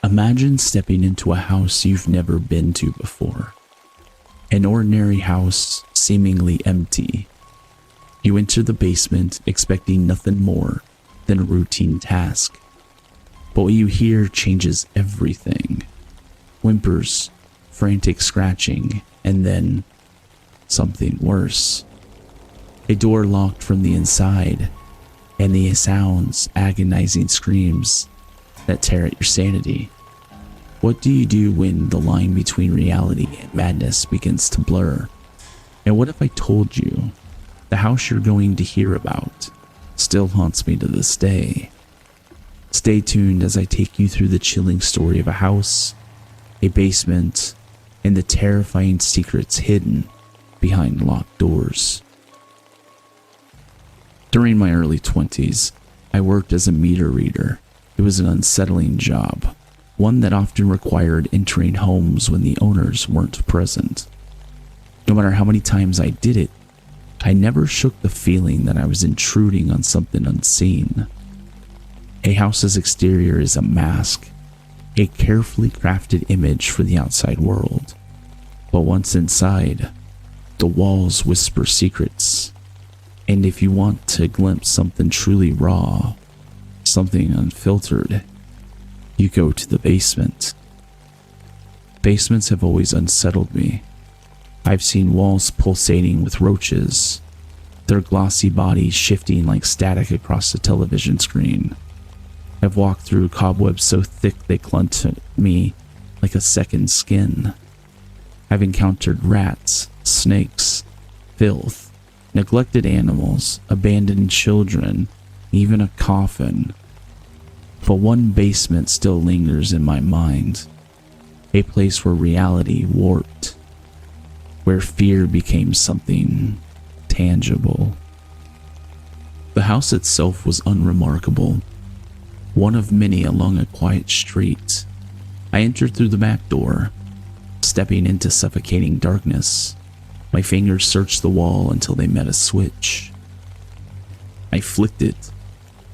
Imagine stepping into a house you've never been to before. An ordinary house, seemingly empty. You enter the basement expecting nothing more than a routine task. But what you hear changes everything. Whimpers, frantic scratching, and then something worse. A door locked from the inside, and the sounds, agonizing screams that tear at your sanity. What do you do when the line between reality and madness begins to blur? And what if I told you the house you're going to hear about still haunts me to this day? Stay tuned as I take you through the chilling story of a house, a basement, and the terrifying secrets hidden behind locked doors. During my early 20s, I worked as a meter reader. It was an unsettling job, one that often required entering homes when the owners weren't present. No matter how many times I did it, I never shook the feeling that I was intruding on something unseen. A house's exterior is a mask, a carefully crafted image for the outside world. But once inside, the walls whisper secrets. And if you want to glimpse something truly raw, something unfiltered, you go to the basement. Basements have always unsettled me. I've seen walls pulsating with roaches, their glossy bodies shifting like static across the television screen. I've walked through cobwebs so thick they clung to me like a second skin. I've encountered rats, snakes, filth, neglected animals, abandoned children, even a coffin. But one basement still lingers in my mind, a place where reality warped, where fear became something tangible. The house itself was unremarkable, one of many along a quiet street. I entered through the back door, stepping into suffocating darkness. My fingers searched the wall until they met a switch. I flicked it,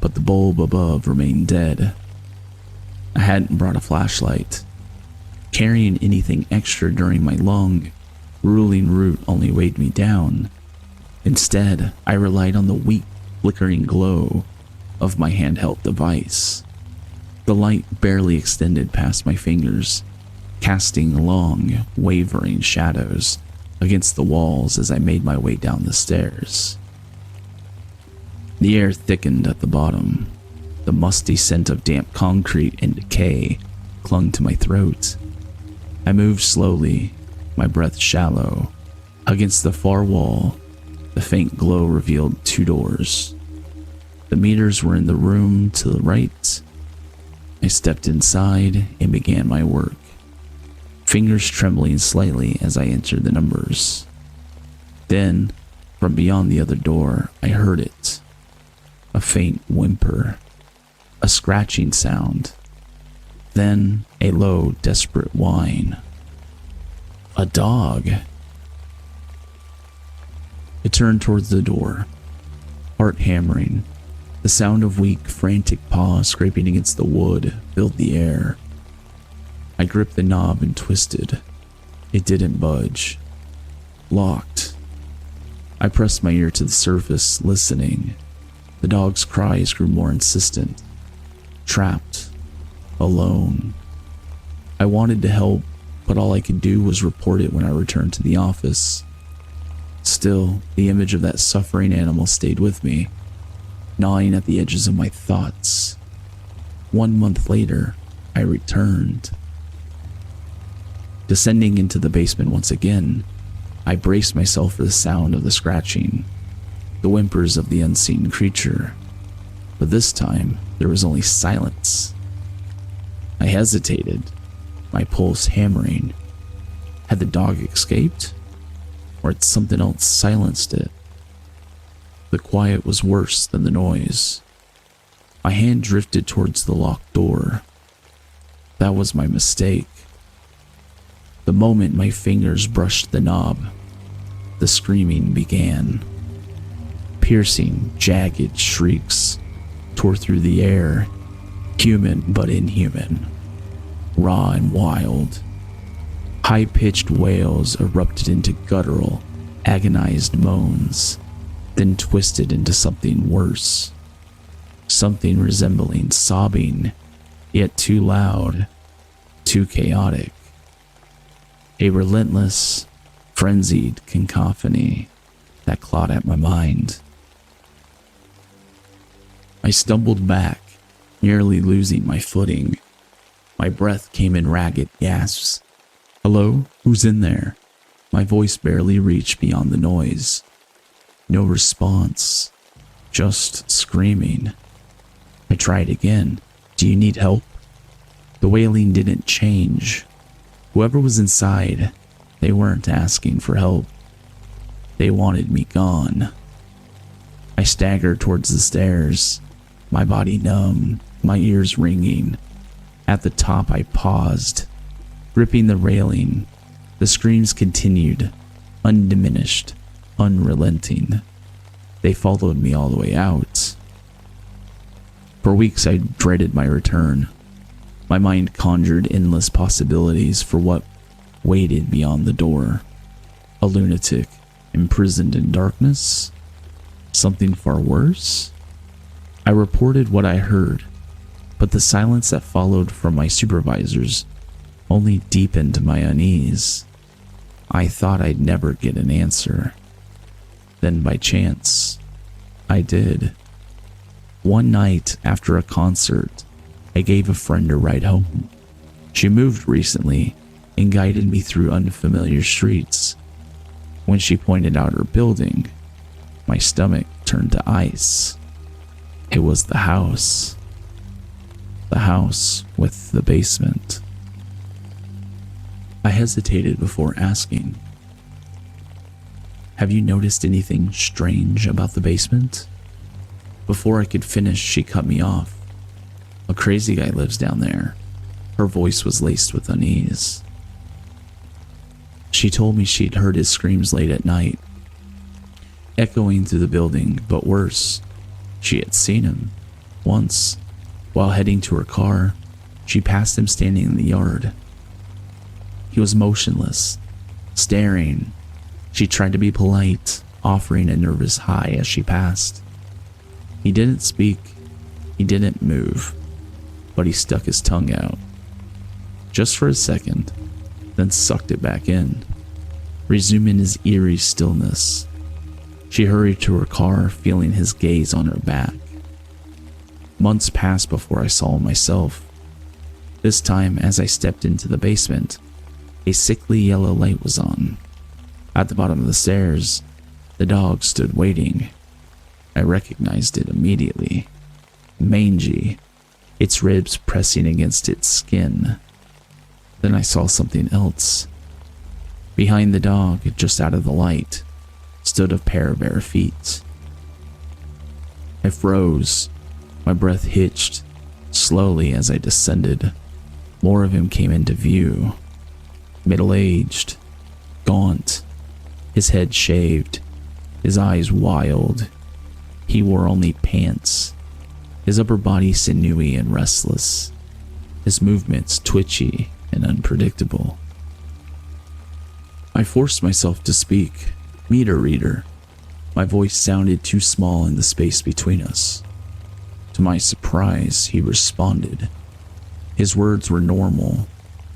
but the bulb above remained dead. I hadn't brought a flashlight. Carrying anything extra during my long, grueling route only weighed me down. Instead, I relied on the weak, flickering glow of my handheld device. The light barely extended past my fingers, casting long, wavering shadows against the walls as I made my way down the stairs. The air thickened at the bottom. The musty scent of damp concrete and decay clung to my throat. I moved slowly, my breath shallow. Against the far wall, the faint glow revealed two doors. The meters were in the room to the right. I stepped inside and began my work, fingers trembling slightly as I entered the numbers. Then, from beyond the other door, I heard it. A faint whimper, a scratching sound, then a low, desperate whine. A dog. I turned towards the door, heart hammering. The sound of weak, frantic paws scraping against the wood filled the air. I gripped the knob and twisted. It didn't budge. Locked. I pressed my ear to the surface, listening. The dog's cries grew more insistent. Trapped. Alone. I wanted to help, but all I could do was report it when I returned to the office. Still, the image of that suffering animal stayed with me, gnawing at the edges of my thoughts. 1 month later, I returned. Descending into the basement once again, I braced myself for the sound of the scratching, the whimpers of the unseen creature. But this time, there was only silence. I hesitated, my pulse hammering. Had the dog escaped? Or had something else silenced it? The quiet was worse than the noise. My hand drifted towards the locked door. That was my mistake. The moment my fingers brushed the knob, the screaming began. Piercing, jagged shrieks tore through the air, human but inhuman. raw and wild. High-pitched wails erupted into guttural, agonized moans, then twisted into something worse. Something resembling sobbing, yet too loud, too chaotic. A relentless, frenzied cacophony that clawed at my mind. I stumbled back, nearly losing my footing. My breath came in ragged gasps. "Hello? Who's in there?" My voice barely reached beyond the noise. No response, just screaming. I tried again. "Do you need help?" The wailing didn't change. Whoever was inside, they weren't asking for help. They wanted me gone. I staggered towards the stairs, my body numb, my ears ringing. At the top, I paused, gripping the railing. The screams continued, undiminished, unrelenting. They followed me all the way out. For weeks, I dreaded my return. My mind conjured endless possibilities for what waited beyond the door. A lunatic imprisoned in darkness? Something far worse? I reported what I heard, but the silence that followed from my supervisors only deepened my unease. I thought I'd never get an answer. Then by chance, I did. One night after a concert, I gave a friend a ride home. She moved recently and guided me through unfamiliar streets. When she pointed out her building, my stomach turned to ice. It was the house. The house with the basement. I hesitated before asking, "Have you noticed anything strange about the basement?" Before I could finish, she cut me off. "A crazy guy lives down there." Her voice was laced with unease. She told me she'd heard his screams late at night, echoing through the building, but worse, she had seen him. Once, while heading to her car, she passed him standing in the yard. He was motionless, staring. She tried to be polite, offering a nervous hi as she passed. He didn't speak, he didn't move, but he stuck his tongue out. Just for a second, then sucked it back in, resuming his eerie stillness. She hurried to her car, feeling his gaze on her back. Months passed before I saw him myself. This time, as I stepped into the basement, a sickly yellow light was on. At the bottom of the stairs, the dog stood waiting. I recognized it immediately. Mangy, its ribs pressing against its skin. Then I saw something else. Behind the dog, just out of the light, stood a pair of bare feet. I froze. My breath hitched slowly as I descended. More of him came into view. Middle-aged, gaunt, his head shaved, his eyes wild. He wore only pants, his upper body sinewy and restless, his movements twitchy and unpredictable. I forced myself to speak. "Meter reader." My voice sounded too small in the space between us. To my surprise, he responded. His words were normal,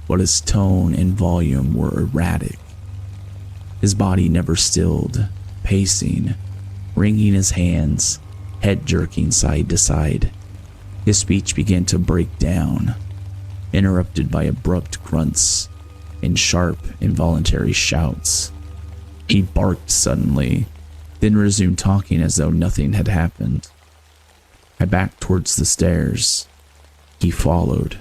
but his tone and volume were erratic. His body never stilled, pacing, wringing his hands, head jerking side to side. His speech began to break down, interrupted by abrupt grunts and sharp, involuntary shouts. He barked suddenly, then resumed talking as though nothing had happened. I backed towards the stairs. He followed.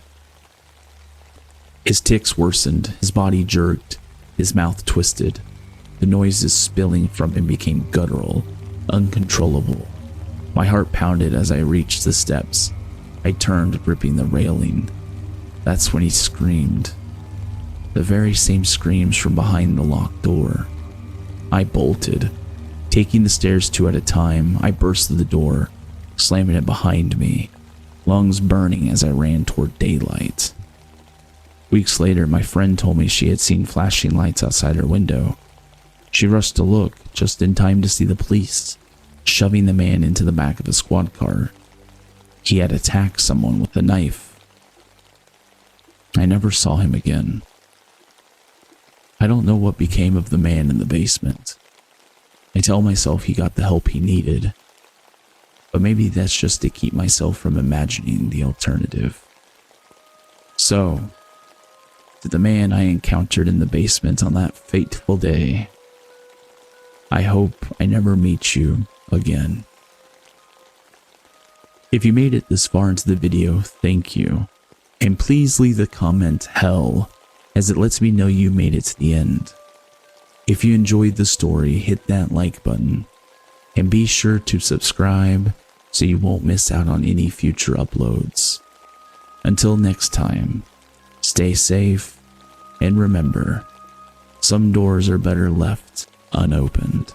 His tics worsened, his body jerked, his mouth twisted. The noises spilling from him became guttural, uncontrollable. My heart pounded as I reached the steps. I turned, gripping the railing. That's when he screamed. The very same screams from behind the locked door. I bolted. Taking the stairs two at a time, I burst through the door, slamming it behind me, lungs burning as I ran toward daylight. Weeks later, my friend told me she had seen flashing lights outside her window. She rushed to look, just in time to see the police, shoving the man into the back of a squad car. He had attacked someone with a knife. I never saw him again. I don't know what became of the man in the basement. I tell myself he got the help he needed, but maybe that's just to keep myself from imagining the alternative. So, to the man I encountered in the basement on that fateful day, I hope I never meet you again. If you made it this far into the video, thank you. And please leave the comment hell, as it lets me know you made it to the end. If you enjoyed the story, hit that like button. And be sure to subscribe so you won't miss out on any future uploads. Until next time, stay safe, and remember, some doors are better left unopened.